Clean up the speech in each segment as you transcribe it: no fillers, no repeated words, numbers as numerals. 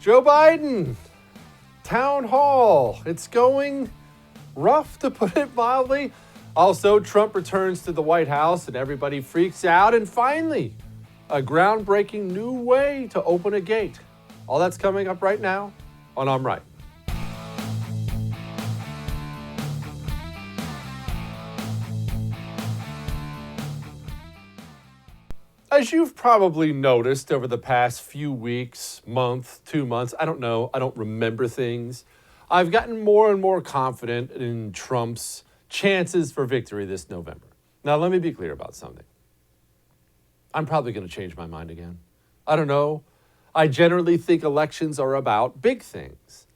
Joe Biden, town hall. It's going rough, to put it mildly. Also, Trump returns to the White House and everybody freaks out. And finally, a groundbreaking new way to open a gate. All that's coming up right now on I'm Right. As you've probably noticed over the past few weeks, month, 2 months, I don't know, I don't remember things, I've gotten more and more confident in Trump's chances for victory this November. Now, let me be clear about something. I'm probably going to change my mind again. I don't know. I generally think elections are about big things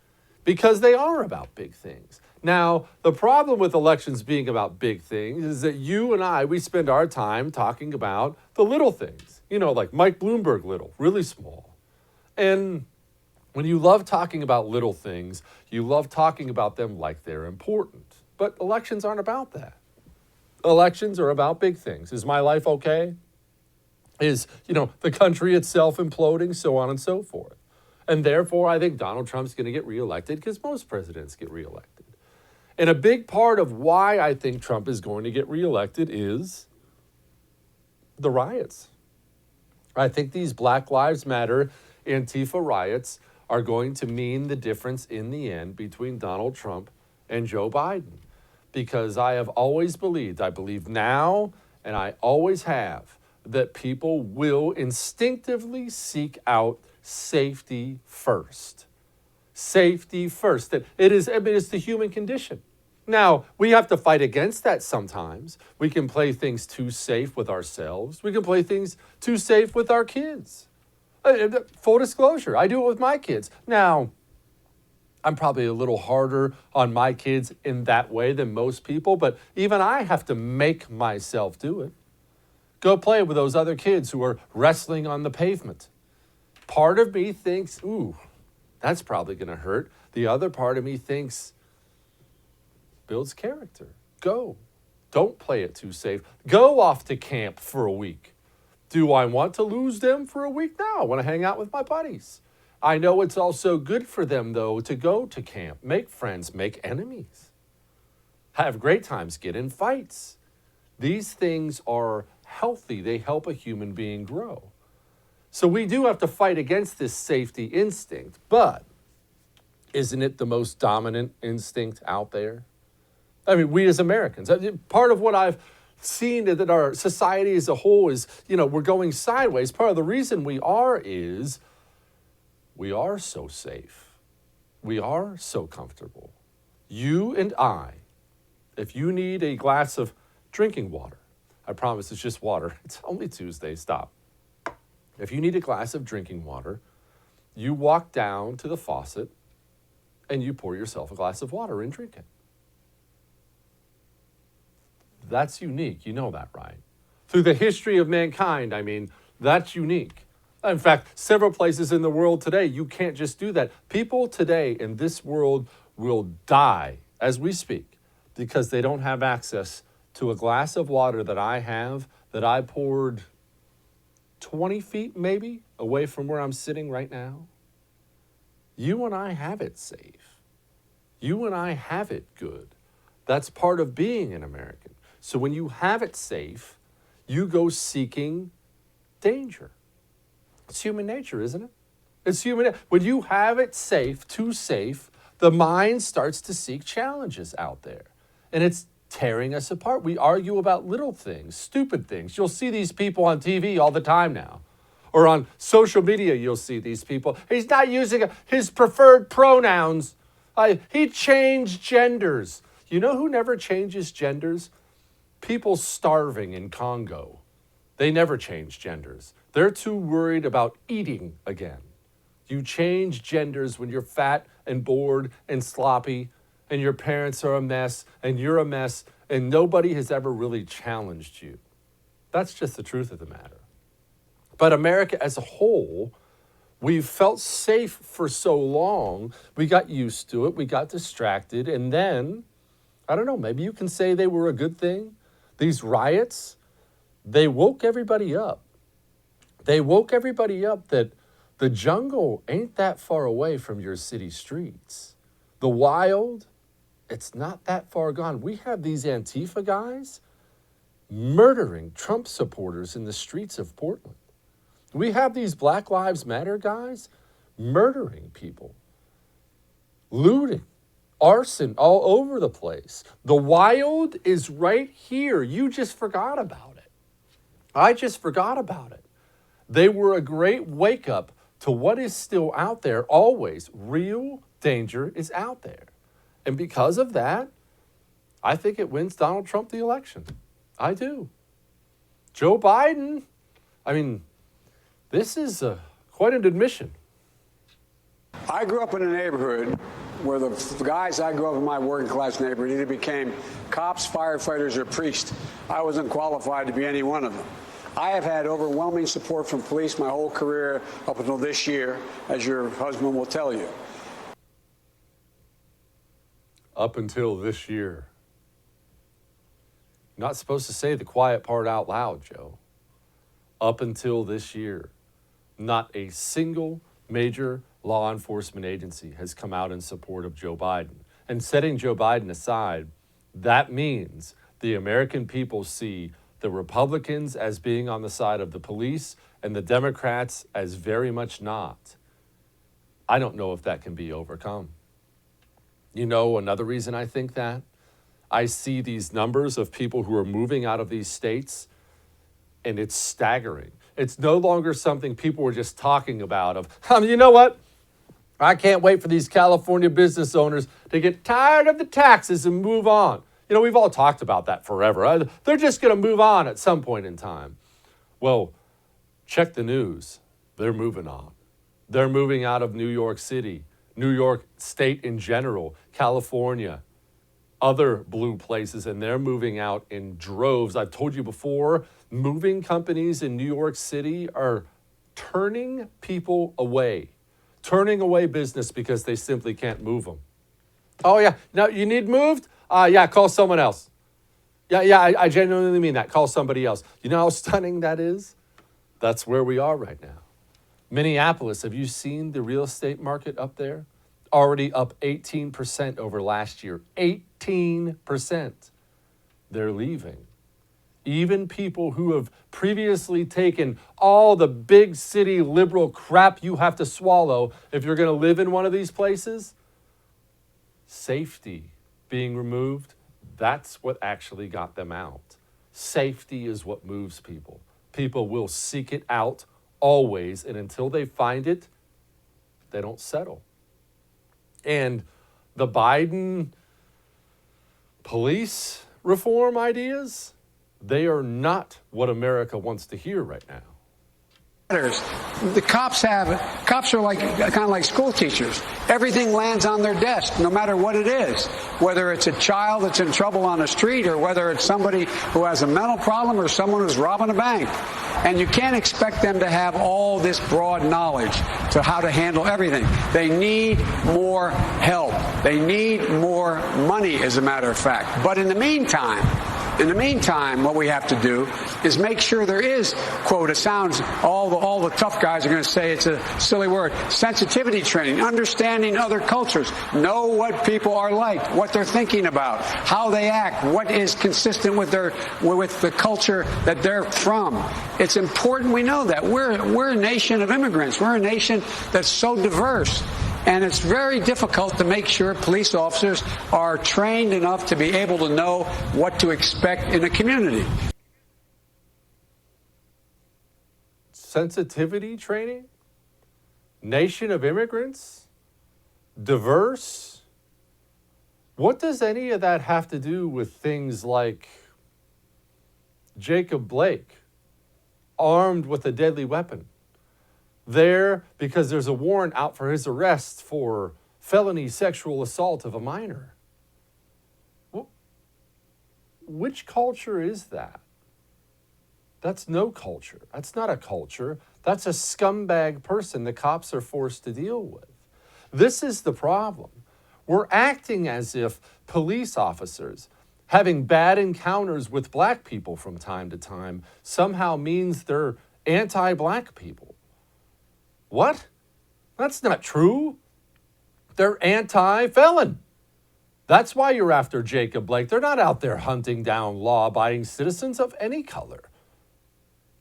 because they are about big things. Now, the problem with elections being about big things is that you and I, we spend our time talking about the little things, like Mike Bloomberg little, really small. And when you love talking about little things, you love talking about them like they're important. But elections aren't about that. Elections are about big things. Is my life okay? Is, the country itself imploding, so on and so forth. And therefore, I think Donald Trump's going to get reelected because most presidents get reelected. And a big part of why I think Trump is going to get reelected is the riots. I think these Black Lives Matter Antifa riots are going to mean the difference in the end between Donald Trump and Joe Biden. Because I have always believed, I believe now, and I always have, that people will instinctively seek out safety first. Safety first. That it's the human condition. Now, we have to fight against that sometimes. We can play things too safe with ourselves. We can play things too safe with our kids. Full disclosure, I do it with my kids. Now, I'm probably a little harder on my kids in that way than most people, but even I have to make myself do it. Go play with those other kids who are wrestling on the pavement. Part of me thinks, ooh, that's probably going to hurt. The other part of me thinks, builds character. Go. Don't play it too safe. Go off to camp for a week. Do I want to lose them for a week? No, I want to hang out with my buddies. I know it's also good for them, though, to go to camp, make friends, make enemies, have great times, get in fights. These things are healthy. They help a human being grow. So we do have to fight against this safety instinct, but isn't it the most dominant instinct out there? I mean, we as Americans, part of what I've seen that our society as a whole is, we're going sideways. Part of the reason we are is we are so safe. We are so comfortable. You and I, if you need a glass of drinking water, I promise it's just water. It's only Tuesday, stop. If you need a glass of drinking water, you walk down to the faucet and you pour yourself a glass of water and drink it. That's unique. You know that, right? Through the history of mankind, that's unique. In fact, several places in the world today, you can't just do that. People today in this world will die as we speak because they don't have access to a glass of water that I have, that I poured 20 feet maybe away from where I'm sitting right now. You and I have it safe. You and I have it good. That's part of being an American. So when you have it safe, you go seeking danger. It's human nature, isn't it? It's human. When you have it safe, too safe, the mind starts to seek challenges out there. And it's tearing us apart. We argue about little things, stupid things. You'll see these people on TV all the time now. Or on social media, you'll see these people. He's not using his preferred pronouns. He changed genders. You know who never changes genders? People starving in Congo. They never change genders. They're too worried about eating again. You change genders when you're fat and bored and sloppy and your parents are a mess and you're a mess and nobody has ever really challenged you. That's just the truth of the matter. But America as a whole, we've felt safe for so long, we got used to it, we got distracted, and then, I don't know, maybe you can say they were a good thing. These riots, they woke everybody up. They woke everybody up that The jungle ain't that far away from your city streets. The wild, it's not that far gone. We have these Antifa guys murdering Trump supporters in the streets of Portland. We have these Black Lives Matter guys murdering people, looting, arson all over the place. The wild is right here. You just forgot about it. I just forgot about it. They were a great wake up to what is still out there. Always real danger is out there. And because of that, I think it wins Donald Trump the election. I do. Joe Biden, I mean, this is quite an admission. I grew up in a neighborhood where the guys I grew up in my working class neighborhood either became cops, firefighters, or priests. I wasn't qualified to be any one of them. I have had overwhelming support from police my whole career up until this year, as your husband will tell you. Up until this year. Not supposed to say the quiet part out loud, Joe. Up until this year, not a single major law enforcement agency has come out in support of Joe Biden. And setting Joe Biden aside, that means the American people see the Republicans as being on the side of the police and the Democrats as very much not. I don't know if that can be overcome. You know, another reason I think that, I see these numbers of people who are moving out of these states, and it's staggering. It's no longer something people were just talking about of, you know what? I can't wait for these California business owners to get tired of the taxes and move on. You know, we've all talked about that forever. They're just going to move on at some point in time. Well, check the news. They're moving on. They're moving out of New York City, New York State in general, California, other blue places, and they're moving out in droves. I've told you before, moving companies in New York City are turning people away, turning away business because they simply can't move them. Oh, yeah, no, you need moved? Yeah, call someone else. Yeah, I genuinely mean that. Call somebody else. You know how stunning that is? That's where we are right now. Minneapolis, have you seen the real estate market up there? Already up 18% over last year. 18%. They're leaving. Even people who have previously taken all the big city liberal crap you have to swallow if you're going to live in one of these places, safety being removed, that's what actually got them out. Safety is what moves people. People will seek it out always, and until they find it, they don't settle. And the Biden police reform ideas, they are not what America wants to hear right now. The cops are like kind of like school teachers. Everything lands on their desk, no matter what it is. Whether it's a child that's in trouble on the street, or whether it's somebody who has a mental problem, or someone who's robbing a bank. And you can't expect them to have all this broad knowledge to how to handle everything. They need more help. They need more money, as a matter of fact. But in the meantime, what we have to do is make sure there is, quote, it sounds, all the tough guys are going to say it's a silly word, sensitivity training, understanding other cultures, know what people are like, what they're thinking about, how they act, what is consistent with the culture that they're from. It's important we know that. We're a nation of immigrants. We're a nation that's so diverse. And it's very difficult to make sure police officers are trained enough to be able to know what to expect in a community. Sensitivity training? Nation of immigrants? Diverse? What does any of that have to do with things like Jacob Blake, armed with a deadly weapon? There because there's a warrant out for his arrest for felony sexual assault of a minor. Well, which culture is that? That's no culture. That's not a culture. That's a scumbag person the cops are forced to deal with. This is the problem. We're acting as if police officers having bad encounters with black people from time to time somehow means they're anti-black people. What? That's not true. They're anti-felon. That's why you're after Jacob Blake. They're not out there hunting down law-abiding citizens of any color.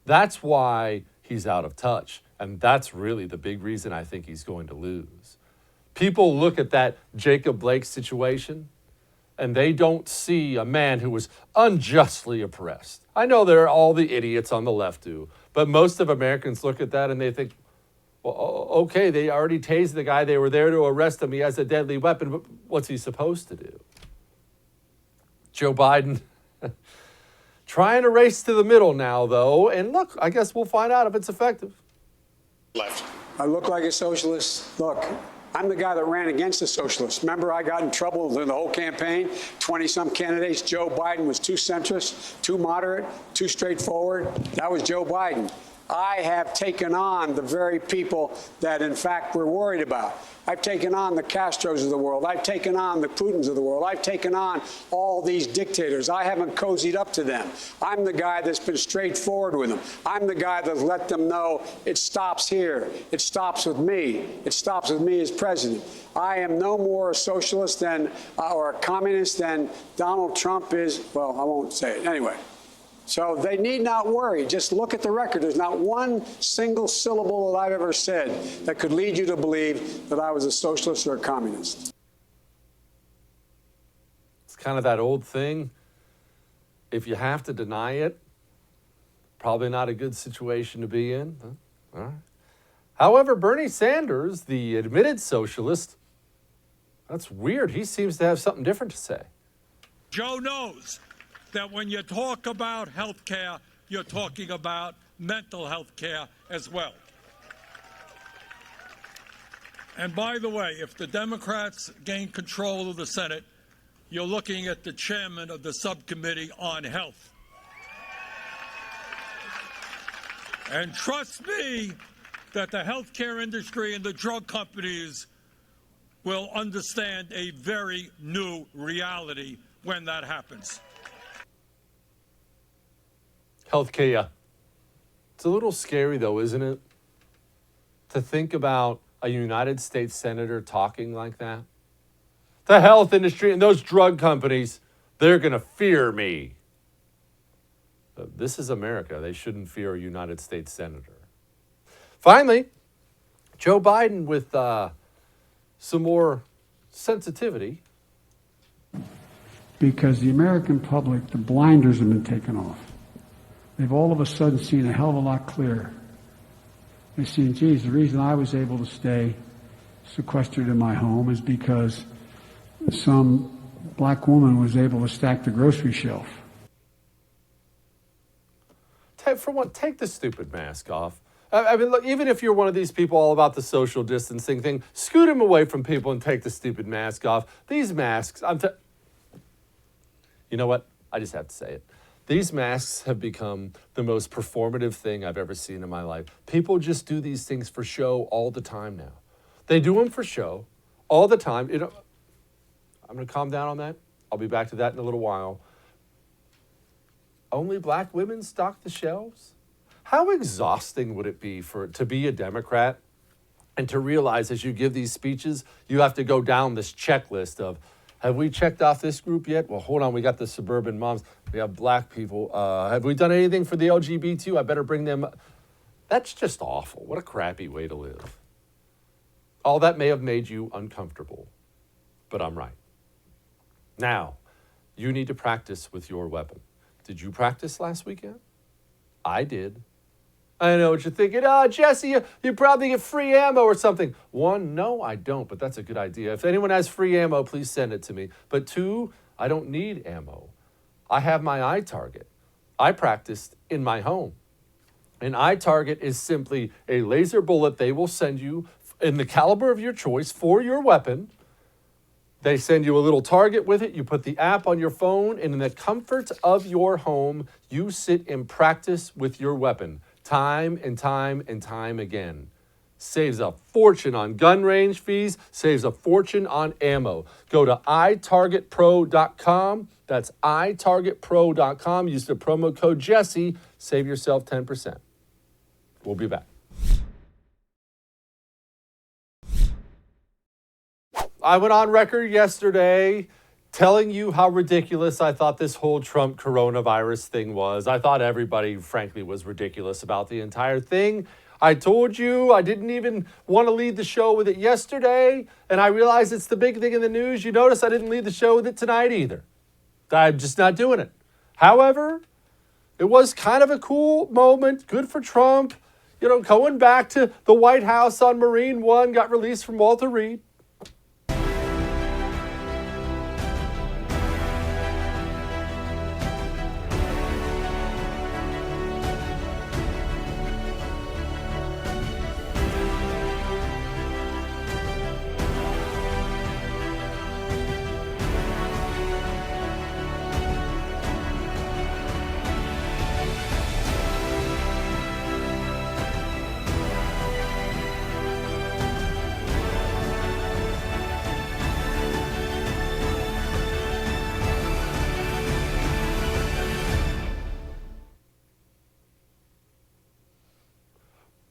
That's why he's out of touch. And that's really the big reason I think he's going to lose. People look at that Jacob Blake situation and they don't see a man who was unjustly oppressed. I know there are all the idiots on the left do, but most of Americans look at that and they think, well, okay, they already tased the guy. They were there to arrest him. He has a deadly weapon, but what's he supposed to do? Joe Biden trying to race to the middle now, though. And look, I guess we'll find out if it's effective. Left. I look like a socialist. Look, I'm the guy that ran against the socialists. Remember, I got in trouble during the whole campaign. 20-some candidates. Joe Biden was too centrist, too moderate, too straightforward. That was Joe Biden. I have taken on the very people that, in fact, we're worried about. I've taken on the Castros of the world. I've taken on the Putins of the world. I've taken on all these dictators. I haven't cozied up to them. I'm the guy that's been straightforward with them. I'm the guy that's let them know it stops here. It stops with me. It stops with me as president. I am no more a socialist than, or a communist than Donald Trump is. Well, I won't say it. Anyway. So they need not worry. Just look at the record. There's not one single syllable that I've ever said that could lead you to believe that I was a socialist or a communist. It's kind of that old thing. If you have to deny it, probably not a good situation to be in. All right. However, Bernie Sanders, the admitted socialist, that's weird. He seems to have something different to say. Joe knows that when you talk about health care, you're talking about mental health care as well. And by the way, if the Democrats gain control of the Senate, you're looking at the chairman of the subcommittee on health. And trust me that the healthcare industry and the drug companies will understand a very new reality when that happens. Healthcare. It's a little scary, though, isn't it? To think about a United States senator talking like that. The health industry and those drug companies, they're going to fear me. This is America. They shouldn't fear a United States senator. Finally, Joe Biden with some more sensitivity. Because the American public, the blinders have been taken off. They've all of a sudden seen a hell of a lot clearer. They've seen, geez, the reason I was able to stay sequestered in my home is because some black woman was able to stack the grocery shelf. For one, take the stupid mask off. I mean, look, even if you're one of these people all about the social distancing thing, scoot him away from people and take the stupid mask off. These masks, you know what? I just have to say it. These masks have become the most performative thing I've ever seen in my life. People just do these things for show all the time now. They do them for show all the time. I'm going to calm down on that. I'll be back to that in a little while. Only black women stock the shelves? How exhausting would it be to be a Democrat and to realize as you give these speeches, you have to go down this checklist of, have we checked off this group yet? Well, hold on. We got the suburban moms. We have black people. Have we done anything for the LGBT? I better bring them. That's just awful. What a crappy way to live. All that may have made you uncomfortable, but I'm right. Now, you need to practice with your weapon. Did you practice last weekend? I did. I know what you're thinking. Jesse, you probably get free ammo or something. One, no, I don't, but that's a good idea. If anyone has free ammo, please send it to me. But two, I don't need ammo. I have my iTarget. I practiced in my home. An iTarget is simply a laser bullet they will send you in the caliber of your choice for your weapon. They send you a little target with it. You put the app on your phone, and in the comfort of your home, you sit and practice with your weapon. Time and time and time again. Saves a fortune on gun range fees, saves a fortune on ammo. Go to itargetpro.com. That's itargetpro.com. Use the promo code Jesse. Save yourself 10%. We'll be back. I went on record yesterday telling you how ridiculous I thought this whole Trump coronavirus thing was. I thought everybody, frankly, was ridiculous about the entire thing. I told you I didn't even want to lead the show with it yesterday, and I realized it's the big thing in the news. You notice I didn't lead the show with it tonight either. I'm just not doing it. However, it was kind of a cool moment. Good for Trump. You know, going back to the White House on Marine One, got released from Walter Reed.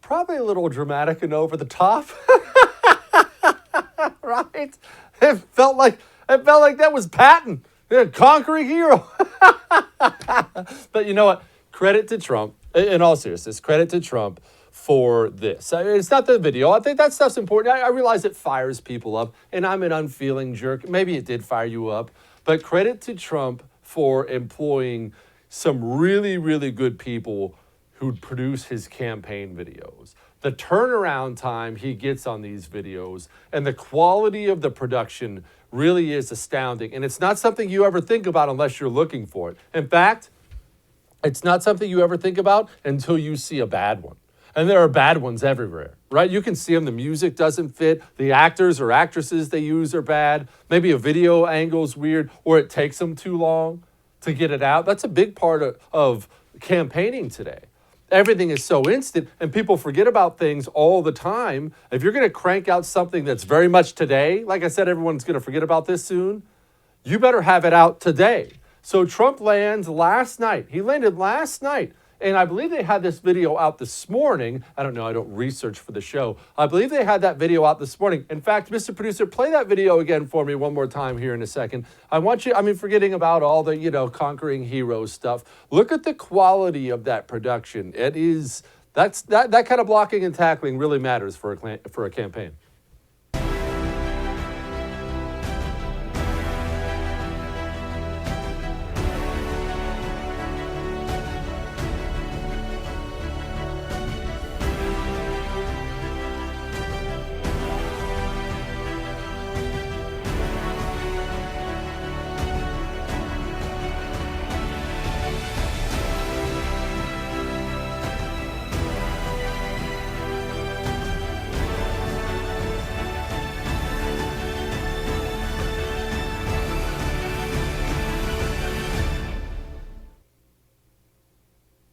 Probably a little dramatic and over the top, right? It felt like that was Patton, the conquering hero. But you know what? Credit to Trump. In all seriousness, credit to Trump for this. It's not the video. I think that stuff's important. I realize it fires people up, and I'm an unfeeling jerk. Maybe it did fire you up, but credit to Trump for employing some really, really good people who'd produce his campaign videos. The turnaround time he gets on these videos and the quality of the production really is astounding. And it's not something you ever think about unless you're looking for it. In fact, it's not something you ever think about until you see a bad one. And there are bad ones everywhere, right? You can see them. The music doesn't fit. The actors or actresses they use are bad. Maybe a video angle's weird, or it takes them too long to get it out. That's a big part of campaigning today. Everything is so instant, and people forget about things all the time. If you're going to crank out something that's very much today, like I said, everyone's going to forget about this soon, you better have it out today. So Trump lands last night. He landed last night. And I believe they had this video out this morning. I don't know. I don't research for the show. I believe they had that video out this morning. In fact, Mr. Producer, play that video again for me one more time here in a second. I want you, forgetting about all the, conquering hero stuff. Look at the quality of that production. It is, that kind of blocking and tackling really matters for a campaign.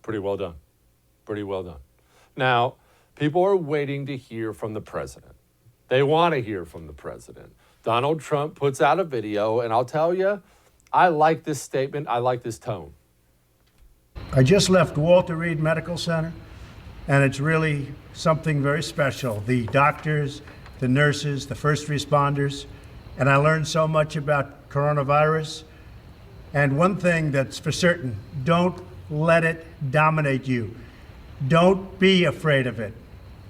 Pretty well done. Pretty well done. Now, people are waiting to hear from the president. They want to hear from the president. Donald Trump puts out a video, and I'll tell you, I like this statement. I like this tone. I just left Walter Reed Medical Center, and it's really something very special. The doctors, the nurses, the first responders, and I learned so much about coronavirus. And one thing that's for certain, don't let it dominate you. Don't be afraid of it.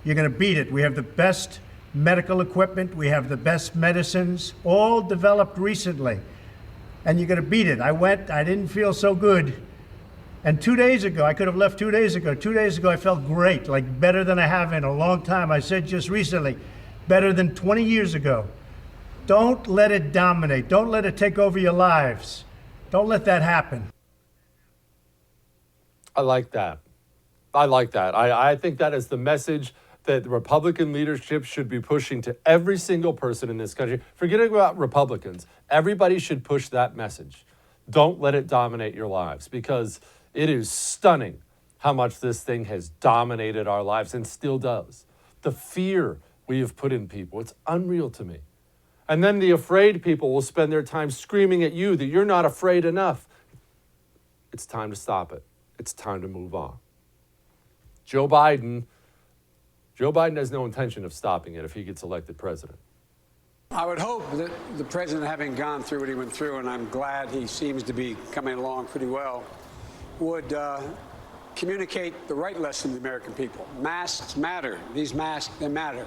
You're going to beat it. We have the best medical equipment. We have the best medicines, all developed recently. And you're going to beat it. I didn't feel so good. And 2 days ago, I could have left 2 days ago. 2 days ago, I felt great, like better than I have in a long time. I said just recently, better than 20 years ago. Don't let it dominate. Don't let it take over your lives. Don't let that happen. I like that. I think that is the message that the Republican leadership should be pushing to every single person in this country. Forgetting about Republicans, everybody should push that message. Don't let it dominate your lives, because it is stunning how much this thing has dominated our lives and still does. The fear we have put in people, it's unreal to me. And then the afraid people will spend their time screaming at you that you're not afraid enough. It's time to stop it. It's time to move on. Joe Biden has no intention of stopping it if he gets elected president. I would hope that the president, having gone through what he went through, and I'm glad he seems to be coming along pretty well, would communicate the right lesson to the American people. Masks matter. These masks, they matter.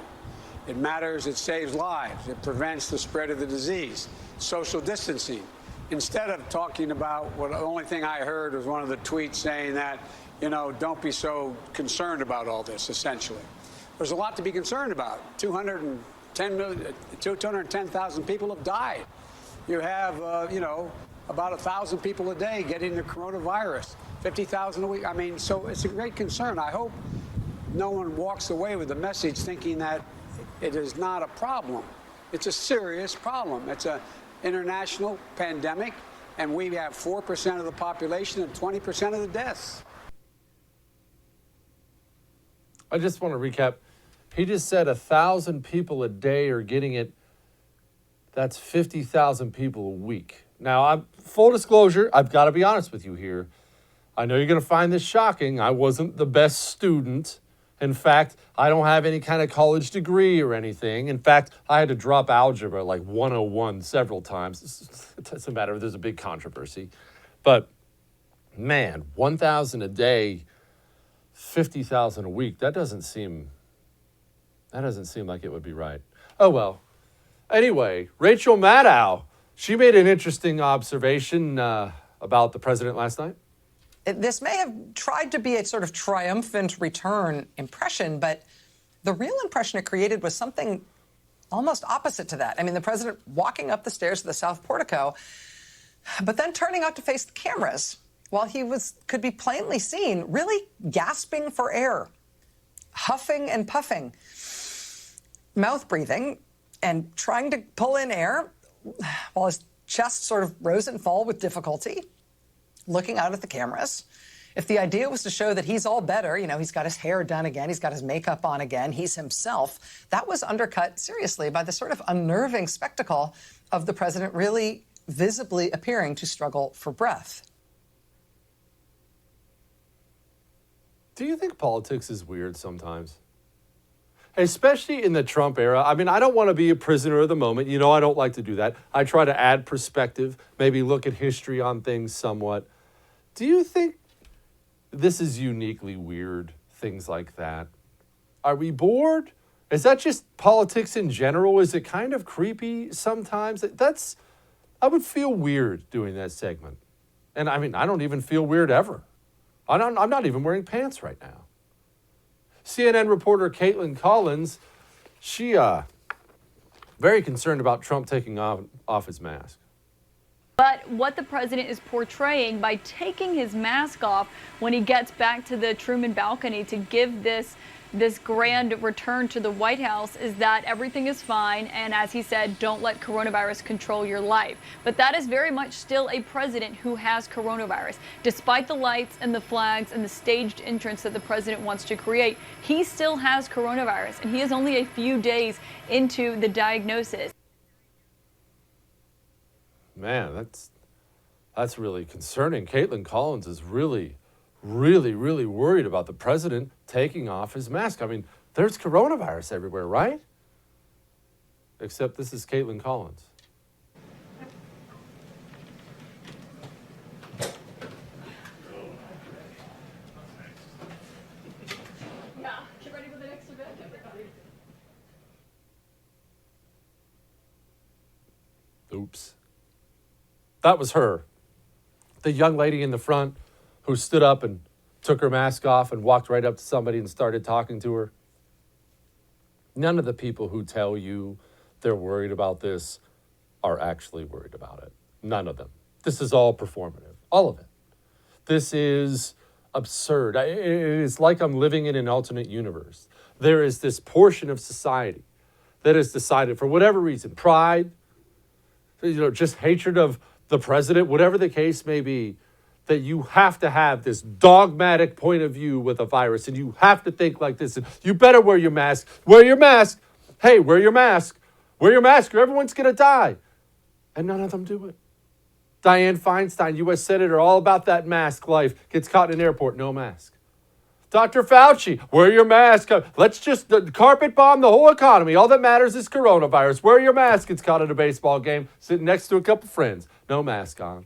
It matters. It saves lives. It prevents the spread of the disease. Social distancing. Instead of talking about what the only thing I heard was one of the tweets saying that, you know, don't be so concerned about all this, essentially. There's a lot to be concerned about. 210,000 people have died. You have, you know, about 1,000 people a day getting the coronavirus, 50,000 a week. I mean, so it's a great concern. I hope no one walks away with the message thinking that it is not a problem. It's a serious problem. It's an international pandemic, and we have 4% of the population and 20% of the deaths. I just want to recap. He just said 1,000 people a day are getting it. That's 50,000 people a week. Now, full disclosure, I've got to be honest with you here. I know you're going to find this shocking. I wasn't the best student. In fact, I don't have any kind of college degree or anything. In fact, I had to drop algebra like 101 several times. It doesn't matter if there's a big controversy. But, man, 1,000 a day, 50,000 a week, that doesn't seem like it would be right. Oh, well. Anyway, Rachel Maddow, she made an interesting observation about the president last night. This may have tried to be a sort of triumphant return impression, but the real impression it created was something almost opposite to that. I mean, the president walking up the stairs to the South Portico, but then turning out to face the cameras while he could be plainly seen really gasping for air, huffing and puffing, mouth breathing, and trying to pull in air while his chest sort of rose and fell with difficulty, looking out at the cameras. If the idea was to show that he's all better, you know, he's got his hair done again, he's got his makeup on again, he's himself, that was undercut seriously by the sort of unnerving spectacle of the president really visibly appearing to struggle for breath. Do you think politics is weird sometimes? Especially in the Trump era. I mean, I don't want to be a prisoner of the moment. You know, I don't like to do that. I try to add perspective, maybe look at history on things somewhat. Do you think this is uniquely weird, things like that? Are we bored? Is that just politics in general? Is it kind of creepy sometimes? I would feel weird doing that segment. And I mean, I don't even feel weird ever. I'm not even wearing pants right now. CNN reporter Caitlin Collins, she very concerned about Trump taking off his mask. But what the president is portraying by taking his mask off when he gets back to the Truman balcony to give this grand return to the White House is that everything is fine, and as he said, don't let coronavirus control your life. But that is very much still a president who has coronavirus. Despite the lights and the flags and the staged entrance that the president wants to create, he still has coronavirus, and he is only a few days into the diagnosis. Man, that's really concerning. Caitlin Collins is really worried about the president taking off his mask. I mean, there's coronavirus everywhere, right? Except this is Caitlin Collins. Yeah, get ready for the next event, everybody. Oops. That was her. The young lady in the front who stood up and took her mask off and walked right up to somebody and started talking to her. None of the people who tell you they're worried about this are actually worried about it. None of them. This is all performative. All of it. This is absurd. It is like I'm living in an alternate universe. There is this portion of society that has decided, for whatever reason, pride, just hatred of the president, whatever the case may be, that you have to have this dogmatic point of view with a virus, and you have to think like this. And you better wear your mask. Wear your mask. Hey, wear your mask. Wear your mask or everyone's going to die. And none of them do it. Dianne Feinstein, U.S. Senator, all about that mask life, gets caught in an airport, no mask. Dr. Fauci, wear your mask. Let's just carpet bomb the whole economy. All that matters is coronavirus. Wear your mask. It's caught at a baseball game, sitting next to a couple friends. No mask on.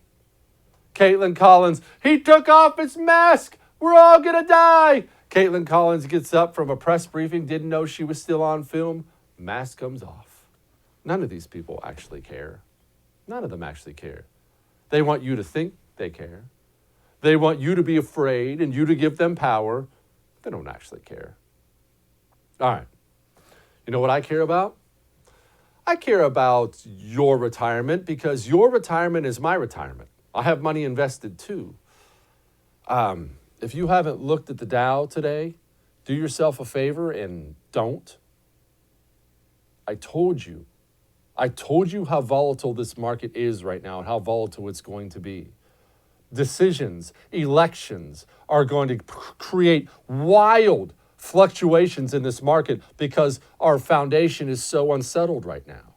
Caitlin Collins, he took off his mask. We're all going to die. Caitlin Collins gets up from a press briefing, didn't know she was still on film. Mask comes off. None of these people actually care. None of them actually care. They want you to think they care. They want you to be afraid and you to give them power. They don't actually care. All right. You know what I care about? I care about your retirement because your retirement is my retirement. I have money invested too. If you haven't looked at the Dow today, do yourself a favor and don't. I told you how volatile this market is right now and how volatile it's going to be. Decisions, elections are going to create wild fluctuations in this market because our foundation is so unsettled right now.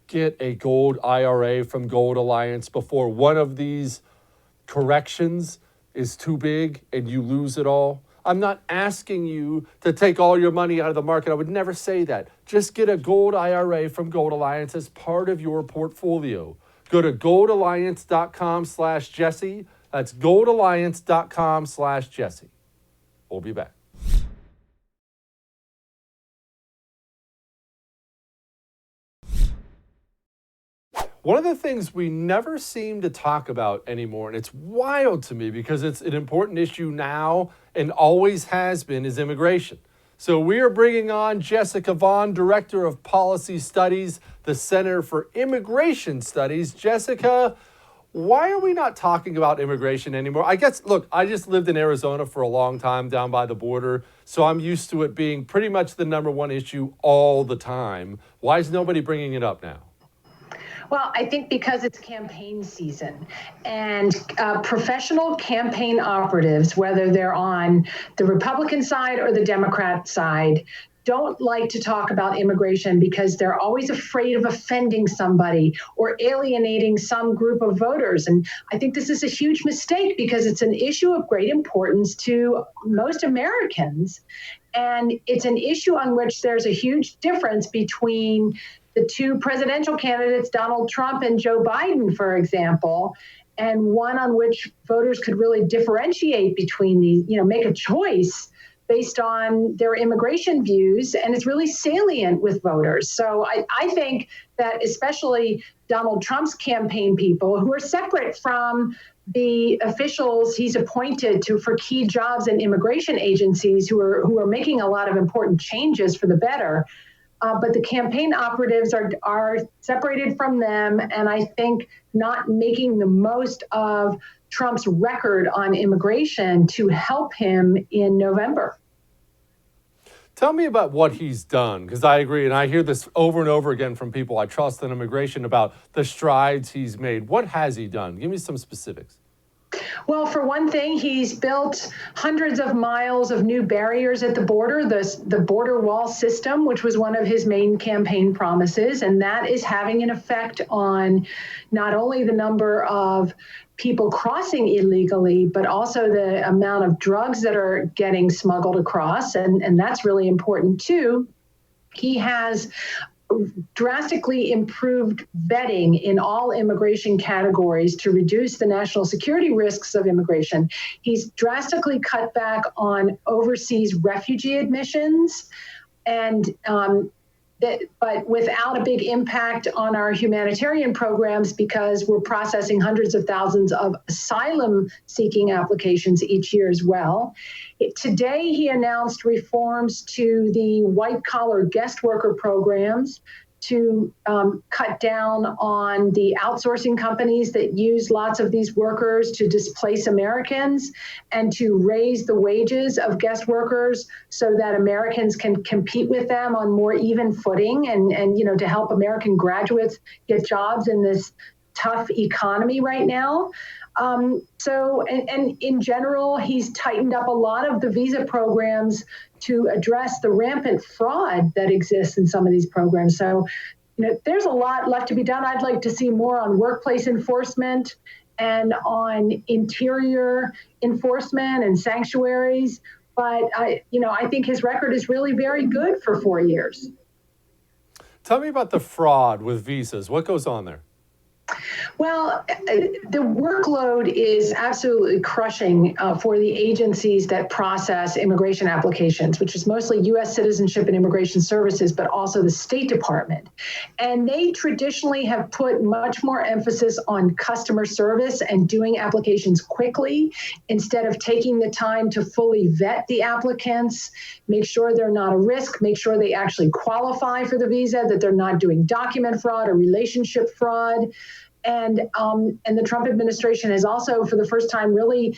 Get a gold IRA from Gold Alliance before one of these corrections is too big and you lose it all. I'm not asking you to take all your money out of the market. I would never say that. Just get a gold IRA from Gold Alliance as part of your portfolio. Go to goldalliance.com/Jesse. That's goldalliance.com/Jesse. We'll be back. One of the things we never seem to talk about anymore, and it's wild to me because it's an important issue now and always has been, is immigration. So we are bringing on Jessica Vaughn, Director of Policy Studies, the Center for Immigration Studies. Jessica, why are we not talking about immigration anymore? I guess, look, I just lived in Arizona for a long time down by the border, so I'm used to it being pretty much the number one issue all the time. Why is nobody bringing it up now? Well, I think because it's campaign season and professional campaign operatives, whether they're on the Republican side or the Democrat side, don't like to talk about immigration because they're always afraid of offending somebody or alienating some group of voters. And I think this is a huge mistake because it's an issue of great importance to most Americans. And it's an issue on which there's a huge difference between the two presidential candidates, Donald Trump and Joe Biden, for example, and one on which voters could really differentiate between these, make a choice based on their immigration views. And it's really salient with voters. So I think that especially Donald Trump's campaign people who are separate from the officials he's appointed to for key jobs in immigration agencies who are making a lot of important changes for the better. But the campaign operatives are separated from them, and I think not making the most of Trump's record on immigration to help him in November. Tell me about what he's done, because I agree, and I hear this over and over again from people I trust in immigration about the strides he's made. What has he done? Give me some specifics. Well, for one thing, he's built hundreds of miles of new barriers at the border, the border wall system, which was one of his main campaign promises. And that is having an effect on not only the number of people crossing illegally, but also the amount of drugs that are getting smuggled across. And that's really important, too. He has drastically improved vetting in all immigration categories to reduce the national security risks of immigration. He's drastically cut back on overseas refugee admissions, but without a big impact on our humanitarian programs because we're processing hundreds of thousands of asylum-seeking applications each year as well. Today, he announced reforms to the white-collar guest worker programs to cut down on the outsourcing companies that use lots of these workers to displace Americans and to raise the wages of guest workers so that Americans can compete with them on more even footing and to help American graduates get jobs in this tough economy right now. And in general, he's tightened up a lot of the visa programs to address the rampant fraud that exists in some of these programs. So, there's a lot left to be done. I'd like to see more on workplace enforcement and on interior enforcement and sanctuaries. But I think his record is really very good for 4 years. Tell me about the fraud with visas. What goes on there? Well, the workload is absolutely crushing for the agencies that process immigration applications, which is mostly U.S. Citizenship and Immigration Services, but also the State Department. And they traditionally have put much more emphasis on customer service and doing applications quickly instead of taking the time to fully vet the applicants, make sure they're not a risk, make sure they actually qualify for the visa, that they're not doing document fraud or relationship fraud. And the Trump administration is also, for the first time, really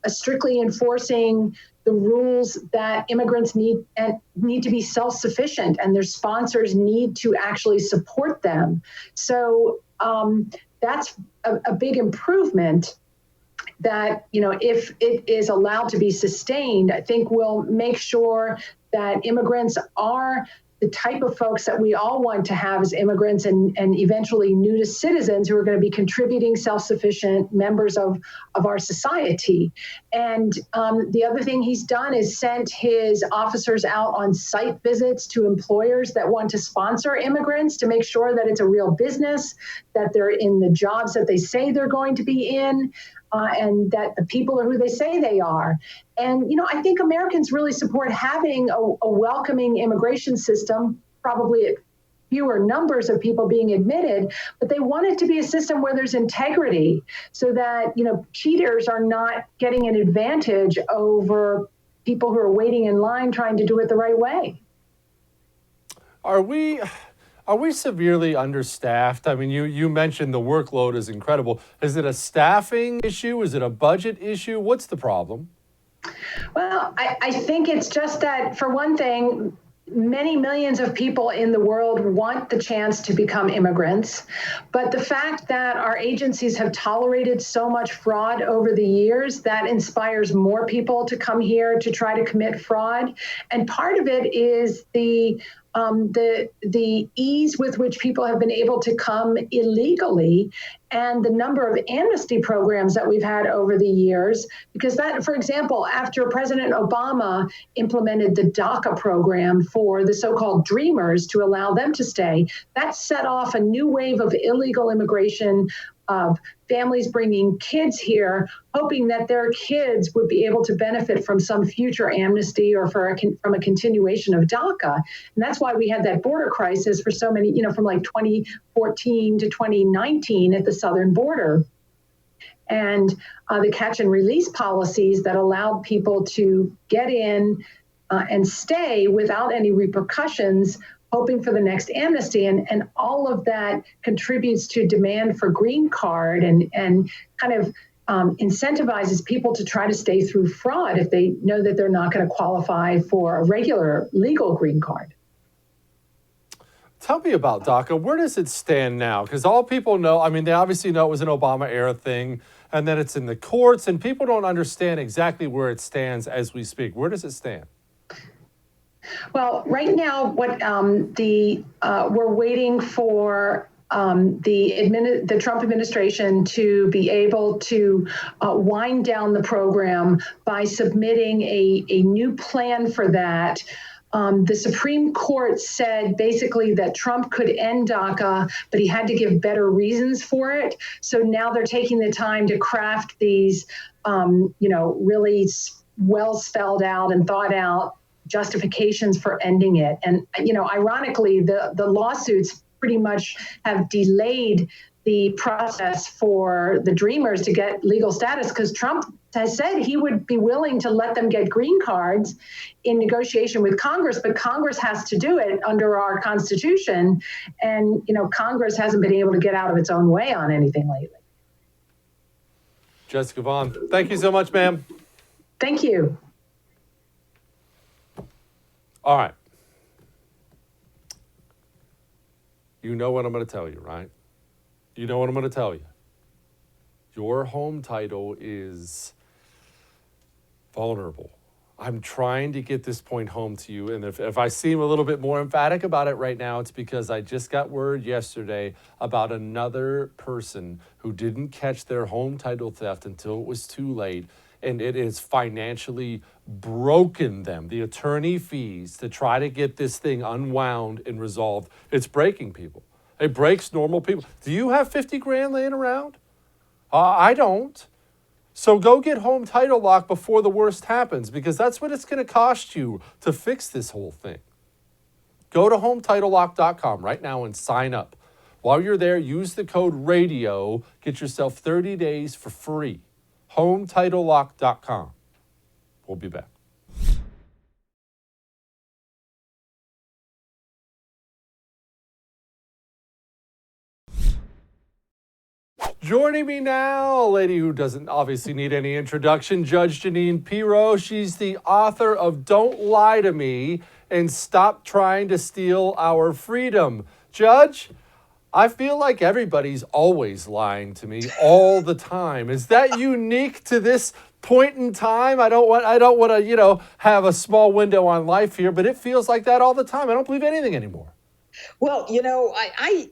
strictly enforcing the rules that immigrants need to be self-sufficient, and their sponsors need to actually support them. So that's a big improvement that, if it is allowed to be sustained, I think will make sure that immigrants are the type of folks that we all want to have as immigrants and eventually new to citizens who are going to be contributing self-sufficient members of our society. And the other thing he's done is sent his officers out on site visits to employers that want to sponsor immigrants to make sure that it's a real business, that they're in the jobs that they say they're going to be in, and that the people are who they say they are. And, I think Americans really support having a welcoming immigration system, probably at fewer numbers of people being admitted, but they want it to be a system where there's integrity so that, cheaters are not getting an advantage over people who are waiting in line trying to do it the right way. Are we severely understaffed? I mean, you mentioned the workload is incredible. Is it a staffing issue? Is it a budget issue? What's the problem? Well, I think it's just that, for one thing, many millions of people in the world want the chance to become immigrants. But the fact that our agencies have tolerated so much fraud over the years, that inspires more people to come here to try to commit fraud. And part of it is the ease with which people have been able to come illegally, and the number of amnesty programs that we've had over the years. Because that, for example, after President Obama implemented the DACA program for the so-called Dreamers to allow them to stay, that set off a new wave of illegal immigration, of families bringing kids here, hoping that their kids would be able to benefit from some future amnesty or from a continuation of DACA. And that's why we had that border crisis for so many, from like 2014 to 2019 at the southern border. And the catch and release policies that allowed people to get in and stay without any repercussions, hoping for the next amnesty. And all of that contributes to demand for green card and kind of incentivizes people to try to stay through fraud if they know that they're not going to qualify for a regular legal green card. Tell me about DACA. Where does it stand now? Because all people know, I mean, they obviously know it was an Obama era thing, and then it's in the courts, and people don't understand exactly where it stands as we speak. Where does it stand? Well, right now, we're waiting for the Trump administration to be able to wind down the program by submitting a new plan for that. The Supreme Court said basically that Trump could end DACA, but he had to give better reasons for it. So now they're taking the time to craft these, really well spelled out and thought out justifications for ending it. And, ironically, the lawsuits pretty much have delayed the process for the Dreamers to get legal status, because Trump has said he would be willing to let them get green cards in negotiation with Congress, but Congress has to do it under our Constitution. And, Congress hasn't been able to get out of its own way on anything lately. Jessica Vaughn, thank you so much, ma'am. Thank you. All right. You know what I'm going to tell you, right? You know what I'm going to tell you. Your home title is vulnerable. I'm trying to get this point home to you. And if I seem a little bit more emphatic about it right now, it's because I just got word yesterday about another person who didn't catch their home title theft until it was too late. and it has financially broken them. The attorney fees to try to get this thing unwound and resolved, it's breaking people. It breaks normal people. Do you have 50 grand laying around? I don't. So go get home title lock before the worst happens, because that's what it's going to cost you to fix this whole thing. Go to HomeTitleLock.com right now and sign up. While you're there, use the code RADIO. Get yourself 30 days for free. HomeTitleLock.com. We'll be back. Joining me now, a lady who doesn't obviously need any introduction, Judge Jeanine Pirro. She's the author of Don't Lie to Me and Stop Trying to Steal Our Freedom. Judge, I feel like everybody's always lying to me all the time. Is that unique to this point in time? I don't want to, have a small window on life here, but it feels like that all the time. I don't believe anything anymore. Well, I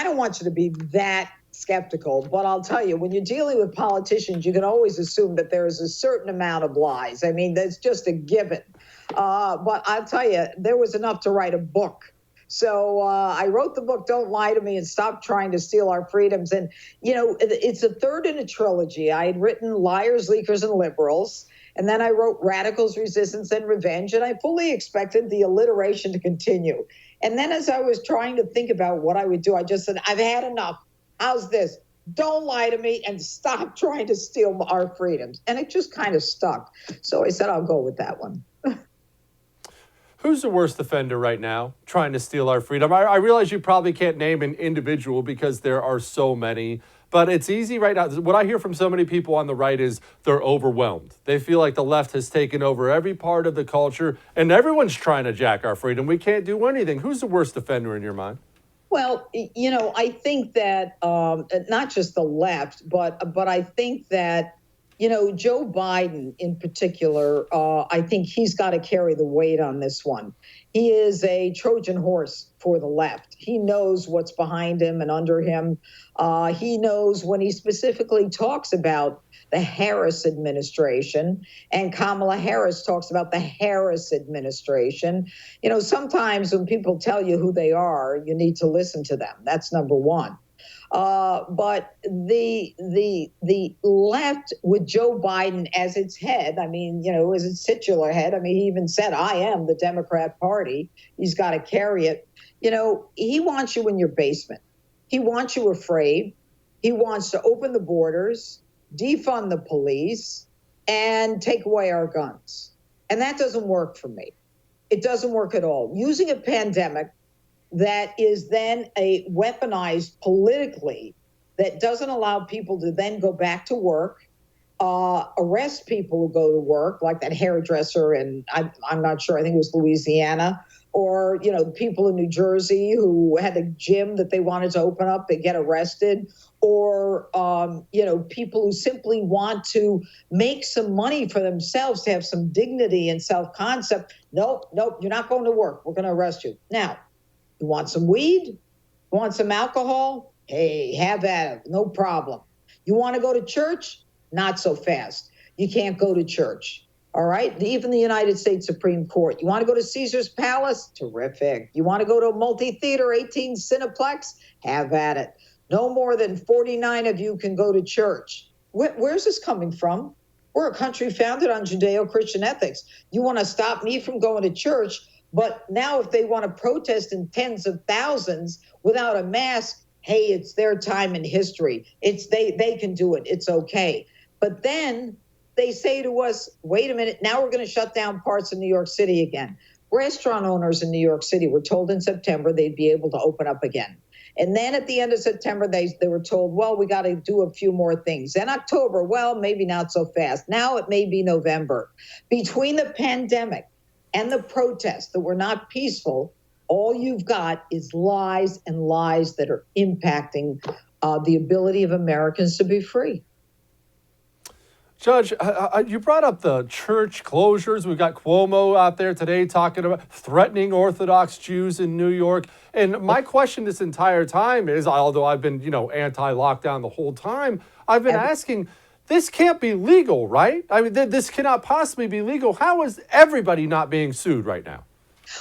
don't want you to be that skeptical, but I'll tell you, when you're dealing with politicians, you can always assume that there is a certain amount of lies. I mean, that's just a given. But I'll tell you, there was enough to write a book. So I wrote the book, Don't Lie to Me and Stop Trying to Steal Our Freedoms. And, it's a third in a trilogy. I had written Liars, Leakers, and Liberals. And then I wrote Radicals, Resistance, and Revenge. And I fully expected the alliteration to continue. And then as I was trying to think about what I would do, I just said, I've had enough. How's this? Don't lie to me and stop trying to steal our freedoms. And it just kind of stuck. So I said, I'll go with that one. Who's the worst offender right now trying to steal our freedom? I realize you probably can't name an individual because there are so many, but it's easy right now. What I hear from so many people on the right is they're overwhelmed. They feel like the left has taken over every part of the culture and everyone's trying to jack our freedom. We can't do anything. Who's the worst offender in your mind? Well, I think that not just the left, but I think that, Joe Biden in particular, I think he's got to carry the weight on this one. He is a Trojan horse for the left. He knows what's behind him and under him. He knows when he specifically talks about the Harris administration, and Kamala Harris talks about the Harris administration. Sometimes when people tell you who they are, you need to listen to them. That's number one. But the left with Joe Biden as its head, as its titular head, he even said, I am the Democrat Party. He's got to carry it. He wants you in your basement. He wants you afraid. He wants to open the borders, defund the police, and take away our guns. And that doesn't work for me. It doesn't work at all. Using a pandemic that is then weaponized politically, that doesn't allow people to then go back to work, arrest people who go to work, like that hairdresser, and I'm not sure, I think it was Louisiana, or, people in New Jersey who had a gym that they wanted to open up, they get arrested, or, people who simply want to make some money for themselves, to have some dignity and self-concept. Nope, you're not going to work. We're going to arrest you. Now, you want some weed? You want some alcohol? Hey, have at it. No problem. You want to go to church? Not so fast. You can't go to church. All right? Even the United States Supreme Court. You want to go to Caesar's Palace? Terrific. You want to go to a multi-theater 18 Cineplex? Have at it. No more than 49 of you can go to church. Where's this coming from? We're a country founded on Judeo-Christian ethics. You want to stop me from going to church? But now if they want to protest in tens of thousands without a mask, hey, it's their time in history. They can do it. It's okay. But then they say to us, wait a minute, now we're going to shut down parts of New York City again. Restaurant owners in New York City were told in September they'd be able to open up again. And then at the end of September, they were told, well, we got to do a few more things. And October, well, maybe not so fast. Now it may be November. Between the pandemic and the protests that were not peaceful, all you've got is lies and lies that are impacting the ability of Americans to be free. Judge, you brought up the church closures. We've got Cuomo out there today talking about threatening Orthodox Jews in New York. And my question this entire time is, although I've been, anti-lockdown the whole time, I've been asking, this can't be legal, right? I mean, this cannot possibly be legal. How is everybody not being sued right now?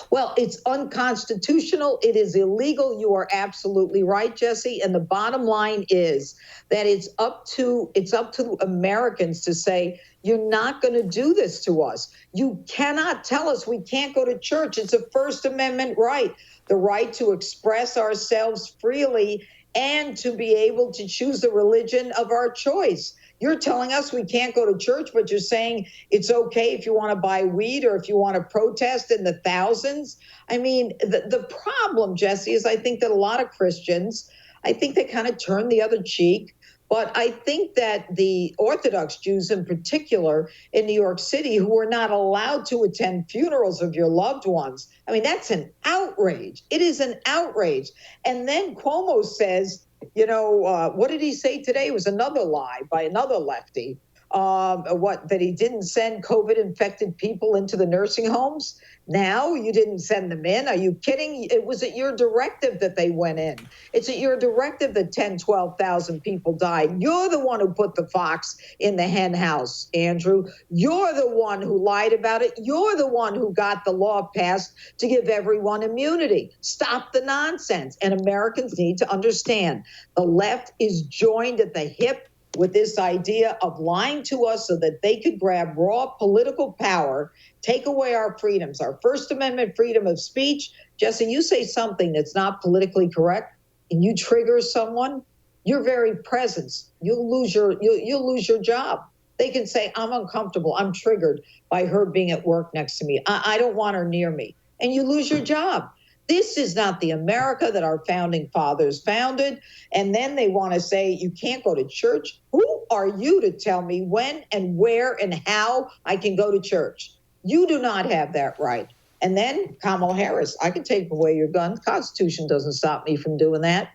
Well, it's unconstitutional. It is illegal. You are absolutely right, Jesse. And the bottom line is that it's up to Americans to say, you're not going to do this to us. You cannot tell us we can't go to church. It's a First Amendment right, the right to express ourselves freely and to be able to choose the religion of our choice. You're telling us we can't go to church, but you're saying it's okay if you want to buy weed or if you want to protest in the thousands. I mean, the problem, Jesse, is I think that a lot of Christians, I think they kind of turn the other cheek. But I think that the Orthodox Jews in particular in New York City who are not allowed to attend funerals of your loved ones, I mean, that's an outrage. It is an outrage. And then Cuomo says, what did he say today? It was another lie by another lefty. That he didn't send COVID-infected people into the nursing homes? Now you didn't send them in? Are you kidding? It was at your directive that they went in. It's at your directive that 10, 12,000 people died. You're the one who put the fox in the hen house, Andrew. You're the one who lied about it. You're the one who got the law passed to give everyone immunity. Stop the nonsense. And Americans need to understand the left is joined at the hip with this idea of lying to us so that they could grab raw political power, take away our freedoms, our First Amendment freedom of speech. Jesse, you say something that's not politically correct and you trigger someone, your very presence, you'll lose your job. They can say, I'm uncomfortable, I'm triggered by her being at work next to me. I don't want her near me. And you lose your job. This is not the America that our founding fathers founded. And then they want to say, you can't go to church. Who are you to tell me when and where and how I can go to church? You do not have that right. And then Kamala Harris, I can take away your gun. The Constitution doesn't stop me from doing that.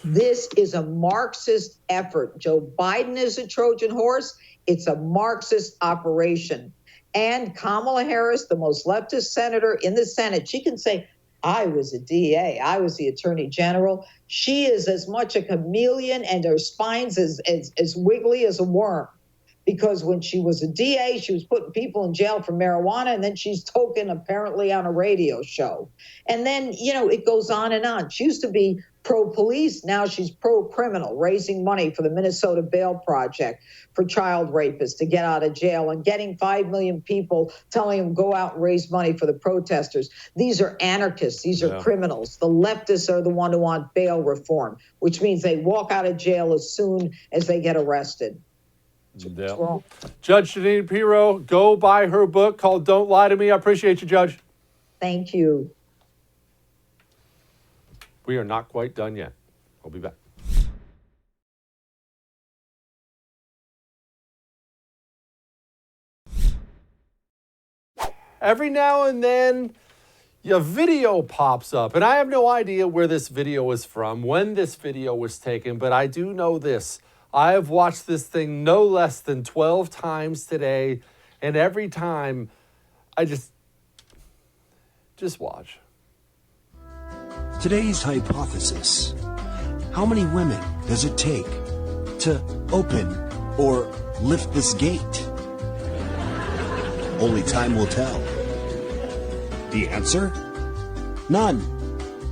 This is a Marxist effort. Joe Biden is a Trojan horse. It's a Marxist operation. And Kamala Harris, the most leftist senator in the Senate, she can say, I was a DA. I was the attorney general. She is as much a chameleon and her spine's as wiggly as a worm. Because when she was a DA, she was putting people in jail for marijuana, and then she's token apparently on a radio show. And then, it goes on and on. She used to be pro-police. Now she's pro-criminal, raising money for the Minnesota Bail Project for child rapists to get out of jail and getting 5 million people telling them go out and raise money for the protesters. These are anarchists. These are criminals. The leftists are the one who want bail reform, which means they walk out of jail as soon as they get arrested. Yeah. Judge Jeanine Pirro, go buy her book called Don't Lie to Me. I appreciate you, Judge. Thank you. We are not quite done yet. We'll be back. Every now and then, a video pops up, and I have no idea where this video is from, when this video was taken, but I do know this. I have watched this thing no less than 12 times today, and every time I just watch. Today's hypothesis: how many women does it take to open or lift this gate? Only time will tell. The answer? None,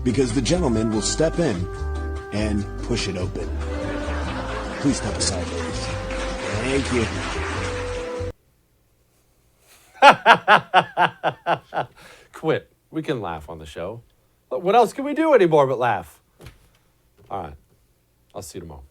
because the gentleman will step in and push it open. Please step aside, ladies. Thank you. Quit. We can laugh on the show. What else can we do anymore but laugh? All right. I'll see you tomorrow.